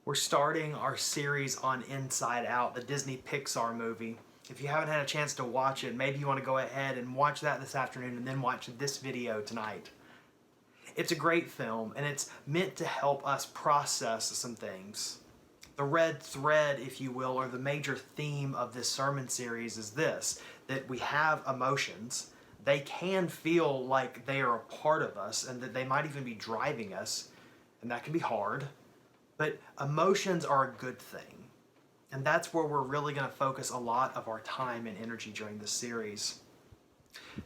We're starting our series on Inside Out, the Disney Pixar movie. If you haven't had a chance to watch it, maybe you want to go ahead and watch that this afternoon and then watch this video tonight. It's a great film, and it's meant to help us process some things. The red thread, if you will, or the major theme of this sermon series is this, that we have emotions. They can feel like they are a part of us and that they might even be driving us, and that can be hard. But emotions are a good thing. And that's where we're really going to focus a lot of our time and energy during this series.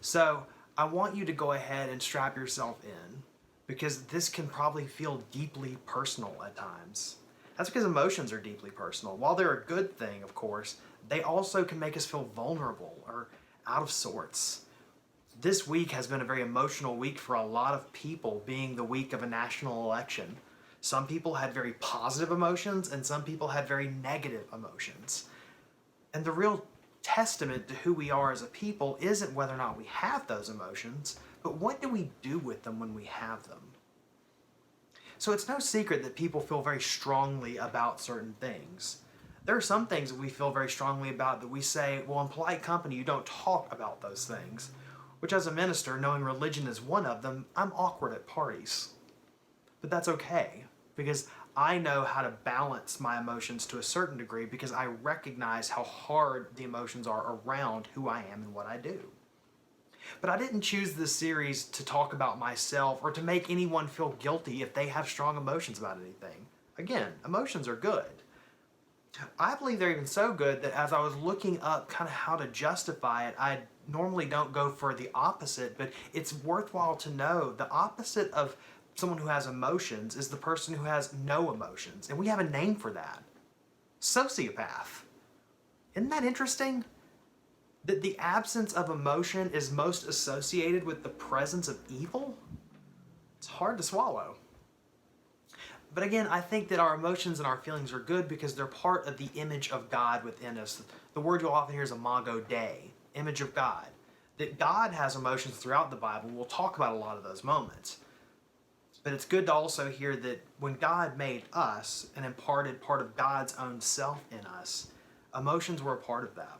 So I want you to go ahead and strap yourself in, because this can probably feel deeply personal at times. That's because emotions are deeply personal. While they're a good thing, of course, they also can make us feel vulnerable or out of sorts. This week has been a very emotional week for a lot of people, being the week of a national election. Some people had very positive emotions and some people had very negative emotions. And the real testament to who we are as a people isn't whether or not we have those emotions, but what do we do with them when we have them? So it's no secret that people feel very strongly about certain things. There are some things that we feel very strongly about that we say, well, in polite company, you don't talk about those things. Which, as a minister, knowing religion is one of them, I'm awkward at parties. But that's okay, because I know how to balance my emotions to a certain degree because I recognize how hard the emotions are around who I am and what I do. But I didn't choose this series to talk about myself or to make anyone feel guilty if they have strong emotions about anything. Again, emotions are good. I believe they're even so good that as I was looking up kind of how to justify it, I normally don't go for the opposite, but it's worthwhile to know the opposite of someone who has emotions is the person who has no emotions. And we have a name for that. Sociopath. Isn't that interesting? That the absence of emotion is most associated with the presence of evil? It's hard to swallow. But again, I think that our emotions and our feelings are good because they're part of the image of God within us. The word you'll often hear is imago Dei, image of God. That God has emotions throughout the Bible. We'll talk about a lot of those moments. But it's good to also hear that when God made us and imparted part of God's own self in us, emotions were a part of that.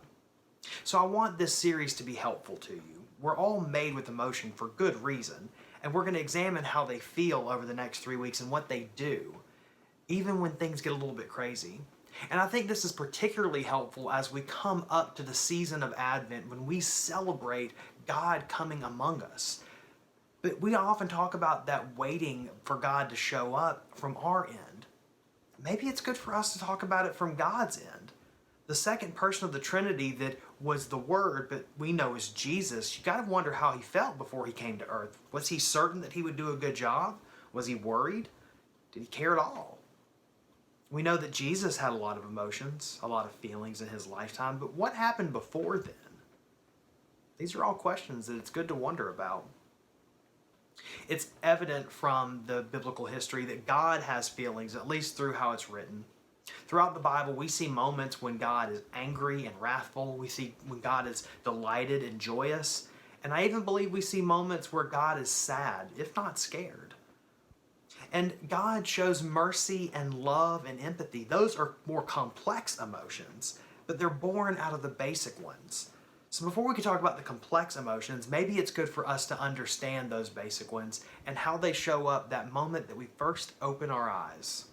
So I want this series to be helpful to you. We're all made with emotion for good reason, and we're going to examine how they feel over the next 3 weeks and what they do, even when things get a little bit crazy. And I think this is particularly helpful as we come up to the season of Advent when we celebrate God coming among us. But we often talk about that waiting for God to show up from our end. Maybe it's good for us to talk about it from God's end. The second person of the Trinity that was the Word, but we know as Jesus, you got to wonder how he felt before he came to earth. Was he certain that he would do a good job? Was he worried? Did he care at all? We know that Jesus had a lot of emotions, a lot of feelings in his lifetime, but what happened before then? These are all questions that it's good to wonder about. It's evident from the biblical history that God has feelings, at least through how it's written. Throughout the Bible, we see moments when God is angry and wrathful. We see when God is delighted and joyous. And I even believe we see moments where God is sad, if not scared. And God shows mercy and love and empathy. Those are more complex emotions, but they're born out of the basic ones. So before we can talk about the complex emotions, maybe it's good for us to understand those basic ones and how they show up that moment that we first open our eyes.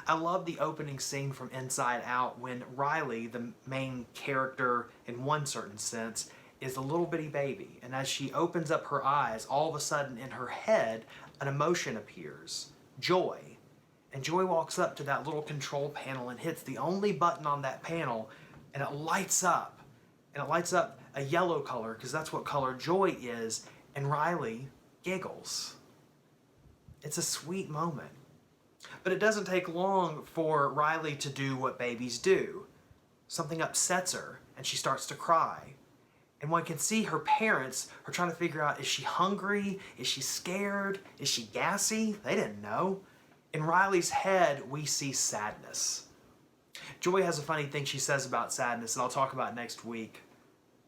I love the opening scene from Inside Out when Riley, the main character in one certain sense, is a little bitty baby. And as she opens up her eyes, all of a sudden in her head, an emotion appears, joy. And Joy walks up to that little control panel and hits the only button on that panel, and it lights up. And it lights up a yellow color because that's what color joy is. And Riley giggles. It's a sweet moment. But it doesn't take long for Riley to do what babies do. Something upsets her and she starts to cry. And one can see her parents are trying to figure out, is she hungry? Is she scared? Is she gassy? They didn't know. In Riley's head, we see sadness. Joy has a funny thing she says about sadness that I'll talk about next week.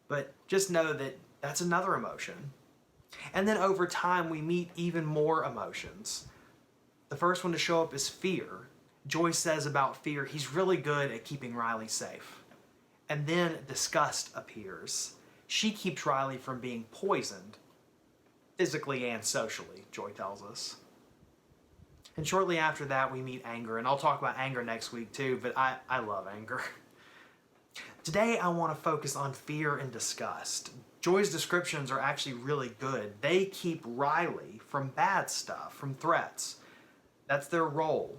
But just know that that's another emotion. And then over time, we meet even more emotions. The first one to show up is fear. Joyce says about fear, he's really good at keeping Riley safe. And then disgust appears. She keeps Riley from being poisoned, physically and socially, Joy tells us. And shortly after that, we meet anger. And I'll talk about anger next week too, but I love anger. Today, I want to focus on fear and disgust. Joy's descriptions are actually really good. They keep Riley from bad stuff, from threats. That's their role.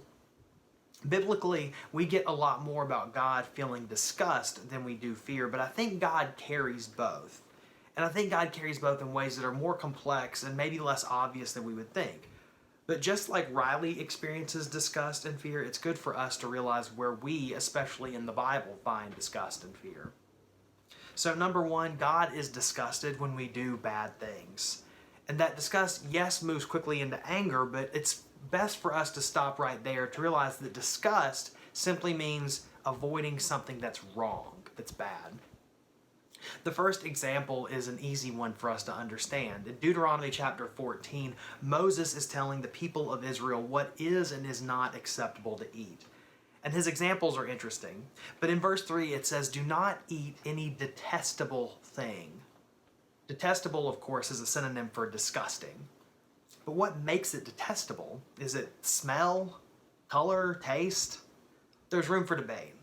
Biblically, we get a lot more about God feeling disgust than we do fear, but I think God carries both. And I think God carries both in ways that are more complex and maybe less obvious than we would think. But just like Riley experiences disgust and fear, it's good for us to realize where we, especially in the Bible, find disgust and fear. So number one, God is disgusted when we do bad things. And that disgust, yes, moves quickly into anger, but it's best for us to stop right there to realize that disgust simply means avoiding something that's wrong, that's bad. The first example is an easy one for us to understand. In Deuteronomy chapter 14, Moses is telling the people of Israel what is and is not acceptable to eat. And his examples are interesting. But in verse 3 it says, "Do not eat any detestable thing." Detestable, of course, is a synonym for disgusting. But what makes it detestable? Is it smell, color, taste? There's room for debate.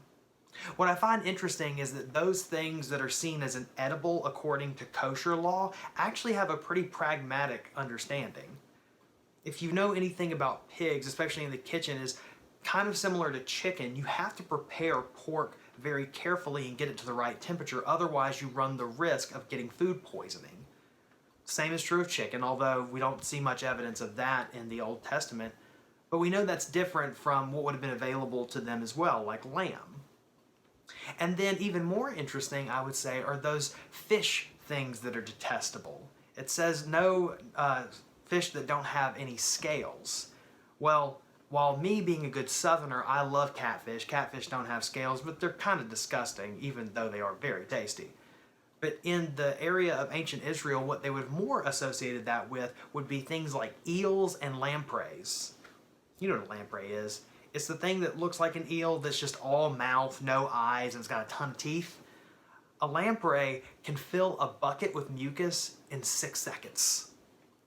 What I find interesting is that those things that are seen as inedible according to kosher law actually have a pretty pragmatic understanding. If you know anything about pigs, especially in the kitchen, is kind of similar to chicken. You have to prepare pork very carefully and get it to the right temperature, otherwise you run the risk of getting food poisoning. Same is true of chicken, although we don't see much evidence of that in the Old Testament. But we know that's different from what would have been available to them as well, like lamb. And then even more interesting, I would say, are those fish things that are detestable. It says no fish that don't have any scales. Well, while me being a good Southerner, I love catfish. Catfish don't have scales, but they're kind of disgusting, even though they are very tasty. But in the area of ancient Israel, what they would have more associated that with would be things like eels and lampreys. You know what a lamprey is. It's the thing that looks like an eel that's just all mouth, no eyes, and it's got a ton of teeth. A lamprey can fill a bucket with mucus in 6 seconds.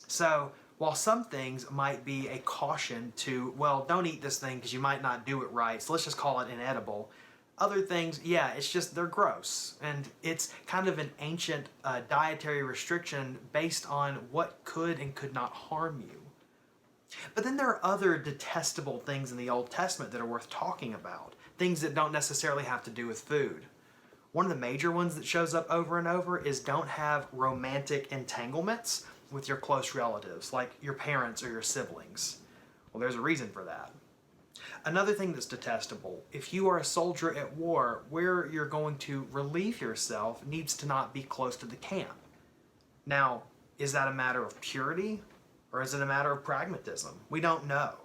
So while some things might be a caution to, well, don't eat this thing because you might not do it right, so let's just call it inedible. Other things, yeah, it's just they're gross. And it's kind of an ancient dietary restriction based on what could and could not harm you. But then there are other detestable things in the Old Testament that are worth talking about. Things that don't necessarily have to do with food. One of the major ones that shows up over and over is don't have romantic entanglements with your close relatives, like your parents or your siblings. Well, there's a reason for that. Another thing that's detestable, if you are a soldier at war, where you're going to relieve yourself needs to not be close to the camp. Now, is that a matter of purity or is it a matter of pragmatism? We don't know.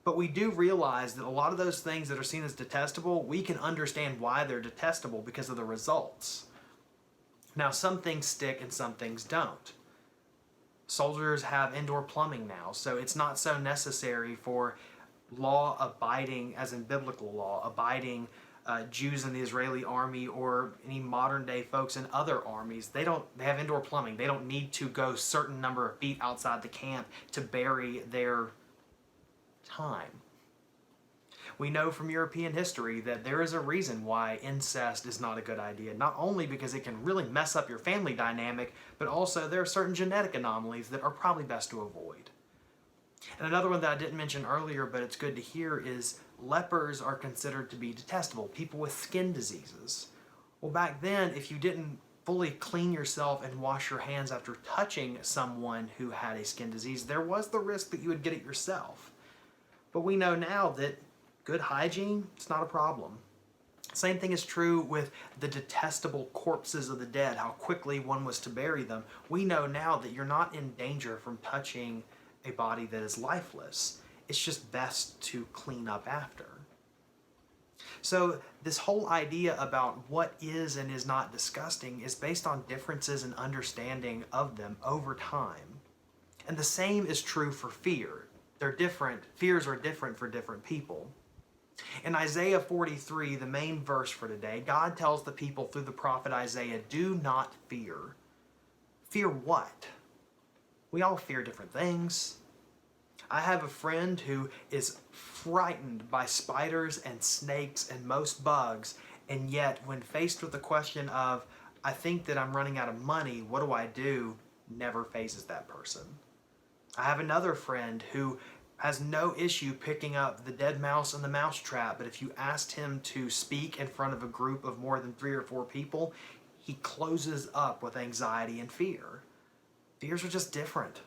But we do realize that a lot of those things that are seen as detestable, we can understand why they're detestable because of the results. Now, some things stick and some things don't. Soldiers have indoor plumbing now, so it's not so necessary for law-abiding, as in biblical law-abiding Jews in the Israeli army or any modern-day folks in other armies. They have indoor plumbing. They don't need to go certain number of feet outside the camp to bury their time. We know from European history that there is a reason why incest is not a good idea. Not only because it can really mess up your family dynamic, but also there are certain genetic anomalies that are probably best to avoid. And another one that I didn't mention earlier, but it's good to hear, is lepers are considered to be detestable, people with skin diseases. Well, back then, if you didn't fully clean yourself and wash your hands after touching someone who had a skin disease, there was the risk that you would get it yourself. But we know now that good hygiene, it's not a problem. Same thing is true with the detestable corpses of the dead, how quickly one was to bury them. We know now that you're not in danger from touching a body that is lifeless. It's just best to clean up after. So this whole idea about what is and is not disgusting is based on differences in understanding of them over time. And the same is true for fear. They're different. Fears are different for different people. In Isaiah 43, the main verse for today, God tells the people through the prophet Isaiah, do not fear. Fear what? We all fear different things. I have a friend who is frightened by spiders and snakes and most bugs, and yet when faced with the question of, I think that I'm running out of money, what do? Never faces that person. I have another friend who has no issue picking up the dead mouse in the mousetrap, but if you asked him to speak in front of a group of more than 3 or 4 people, he closes up with anxiety and fear. Fears are just different.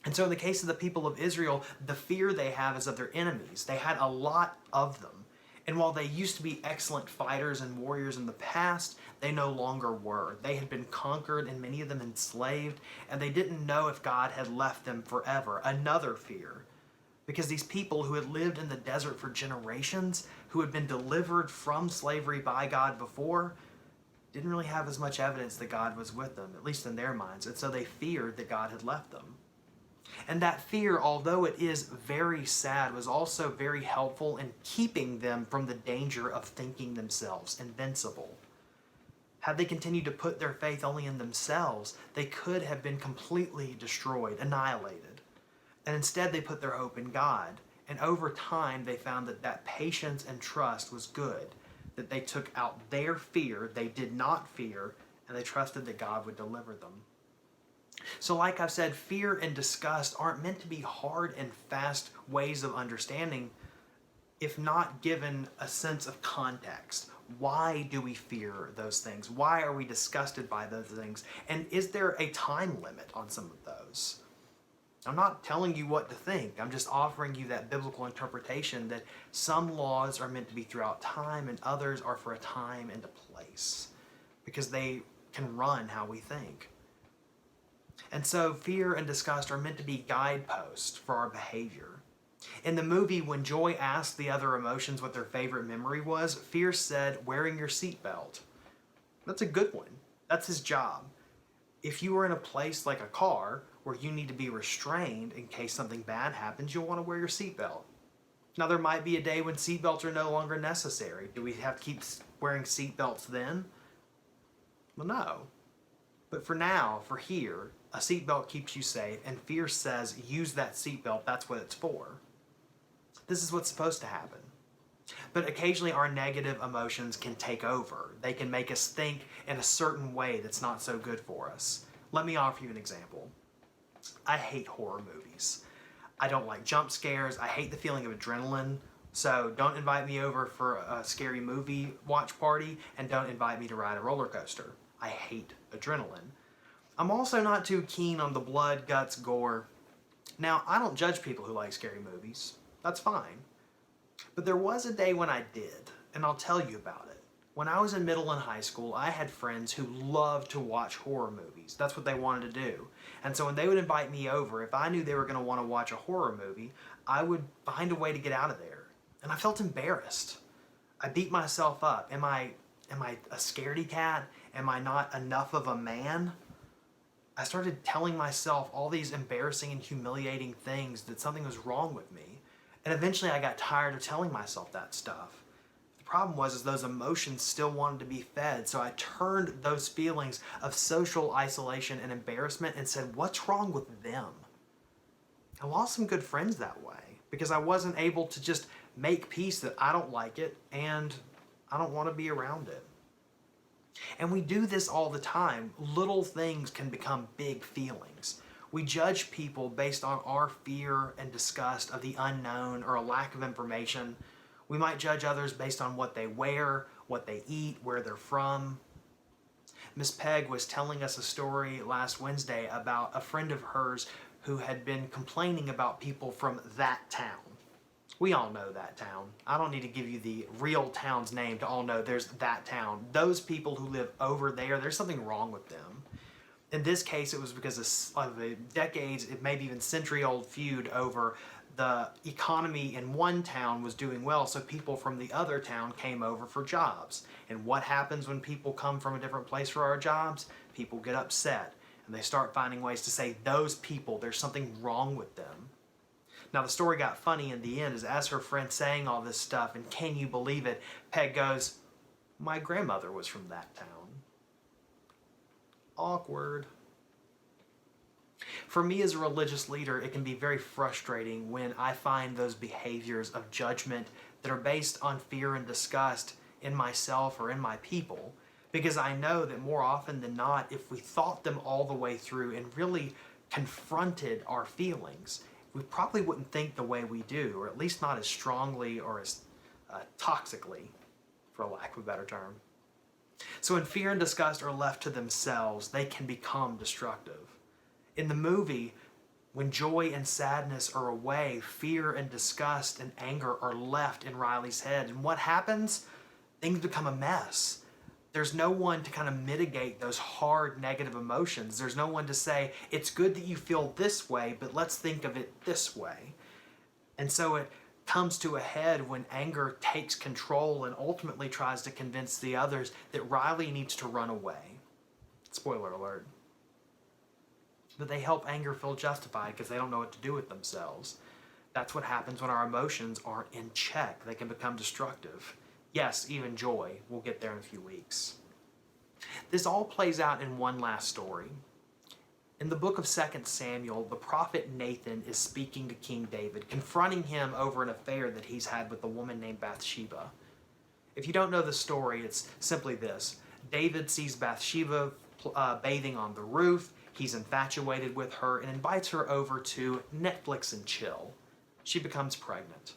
And so in the case of the people of Israel, the fear they have is of their enemies. They had a lot of them. And while they used to be excellent fighters and warriors in the past, they no longer were. They had been conquered and many of them enslaved, and they didn't know if God had left them forever. Another fear. Because these people who had lived in the desert for generations, who had been delivered from slavery by God before, didn't really have as much evidence that God was with them, at least in their minds. And so they feared that God had left them. And that fear, although it is very sad, was also very helpful in keeping them from the danger of thinking themselves invincible. Had they continued to put their faith only in themselves, they could have been completely destroyed, annihilated. And instead they put their hope in God. And over time they found that that patience and trust was good, that they took out their fear, they did not fear, and they trusted that God would deliver them. So like I've said, fear and disgust aren't meant to be hard and fast ways of understanding if not given a sense of context. Why do we fear those things? Why are we disgusted by those things? And is there a time limit on some of those? I'm not telling you what to think. I'm just offering you that biblical interpretation that some laws are meant to be throughout time and others are for a time and a place because they can run how we think. And so fear and disgust are meant to be guideposts for our behavior. In the movie, when Joy asked the other emotions what their favorite memory was, fear said, wearing your seatbelt. That's a good one. That's his job. If you are in a place like a car where you need to be restrained in case something bad happens, you'll want to wear your seatbelt. Now, there might be a day when seatbelts are no longer necessary. Do we have to keep wearing seatbelts then? Well, no. But for now, for here, a seatbelt keeps you safe, and fear says, use that seatbelt, that's what it's for. This is what's supposed to happen. But occasionally our negative emotions can take over. They can make us think in a certain way that's not so good for us. Let me offer you an example. I hate horror movies. I don't like jump scares. I hate the feeling of adrenaline. So don't invite me over for a scary movie watch party, and don't invite me to ride a roller coaster. I hate adrenaline. I'm also not too keen on the blood, guts, gore. Now, I don't judge people who like scary movies. That's fine. But there was a day when I did, and I'll tell you about it. When I was in middle and high school, I had friends who loved to watch horror movies. That's what they wanted to do. And so when they would invite me over, if I knew they were going to want to watch a horror movie, I would find a way to get out of there. And I felt embarrassed. I beat myself up. Am I a scaredy cat? Am I not enough of a man? I started telling myself all these embarrassing and humiliating things, that something was wrong with me. And eventually I got tired of telling myself that stuff. The problem was those emotions still wanted to be fed, so I turned those feelings of social isolation and embarrassment and said, what's wrong with them? I lost some good friends that way because I wasn't able to just make peace that I don't like it and I don't want to be around it. And we do this all the time. Little things can become big feelings. We judge people based on our fear and disgust of the unknown or a lack of information. We might judge others based on what they wear, what they eat, where they're from. Miss Peg was telling us a story last Wednesday about a friend of hers who had been complaining about people from that town. We all know that town. I don't need to give you the real town's name to all know there's that town. Those people who live over there, there's something wrong with them. In this case, it was because of a decades, maybe even century-old feud over the economy in one town was doing well, so people from the other town came over for jobs. And what happens when people come from a different place for our jobs? People get upset, and they start finding ways to say, those people, there's something wrong with them. Now the story got funny in the end, is as her friend saying all this stuff, and can you believe it, Peg goes, "My grandmother was from that town." Awkward. For me as a religious leader, it can be very frustrating when I find those behaviors of judgment that are based on fear and disgust in myself or in my people, because I know that more often than not, if we thought them all the way through and really confronted our feelings, we probably wouldn't think the way we do, or at least not as strongly or as toxically, for lack of a better term. So when fear and disgust are left to themselves, they can become destructive. In the movie, when joy and sadness are away, fear and disgust and anger are left in Riley's head. And what happens? Things become a mess. There's no one to kind of mitigate those hard negative emotions. There's no one to say, it's good that you feel this way, but let's think of it this way. And so it comes to a head when anger takes control and ultimately tries to convince the others that Riley needs to run away. Spoiler alert. But they help anger feel justified because they don't know what to do with themselves. That's what happens when our emotions aren't in check. They can become destructive. Yes, even joy. We'll get there in a few weeks. This all plays out in one last story. In the book of 2 Samuel, the prophet Nathan is speaking to King David, confronting him over an affair that he's had with a woman named Bathsheba. If you don't know the story, it's simply this. David sees Bathsheba bathing on the roof. He's infatuated with her and invites her over to Netflix and chill. She becomes pregnant.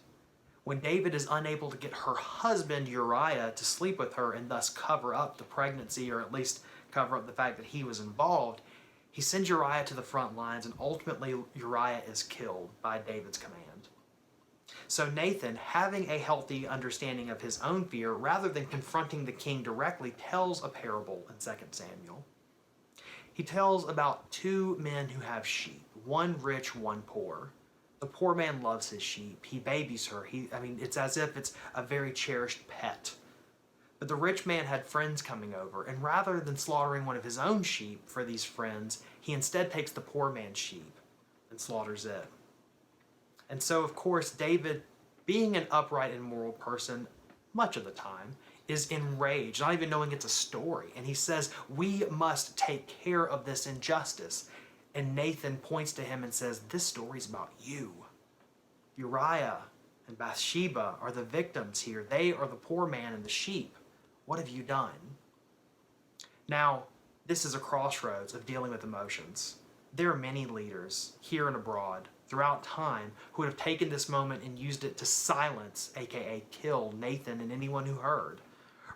When David is unable to get her husband Uriah to sleep with her and thus cover up the pregnancy, or at least cover up the fact that he was involved, he sends Uriah to the front lines, and ultimately Uriah is killed by David's command. So Nathan, having a healthy understanding of his own fear, rather than confronting the king directly, tells a parable in 2 Samuel. He tells about two men who have sheep, one rich, one poor. The poor man loves his sheep. He babies her. It's as if it's a very cherished pet. But the rich man had friends coming over, and rather than slaughtering one of his own sheep for these friends, he instead takes the poor man's sheep and slaughters it. And so, of course, David, being an upright and moral person, much of the time, is enraged, not even knowing it's a story. And he says, we must take care of this injustice. And Nathan points to him and says, this story's about you. Uriah and Bathsheba are the victims here. They are the poor man and the sheep. What have you done? Now, this is a crossroads of dealing with emotions. There are many leaders, here and abroad, throughout time, who have taken this moment and used it to silence, aka kill, Nathan and anyone who heard.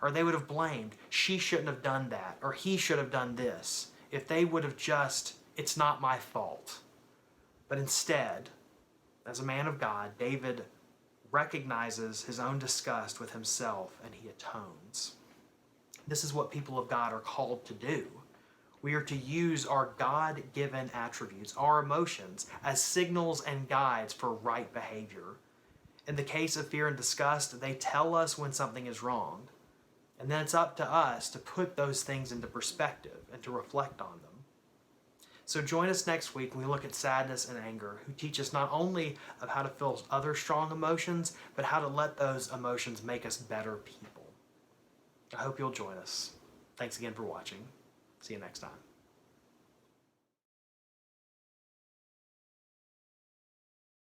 Or they would have blamed, she shouldn't have done that, or he should have done this. If they would have just, it's not my fault. But instead, as a man of God, David recognizes his own disgust with himself and he atones. This is what people of God are called to do. We are to use our God-given attributes, our emotions, as signals and guides for right behavior. In the case of fear and disgust, they tell us when something is wrong. And then it's up to us to put those things into perspective and to reflect on them. So join us next week when we look at sadness and anger, who teach us not only of how to feel other strong emotions, but how to let those emotions make us better people. I hope you'll join us. Thanks again for watching. See you next time.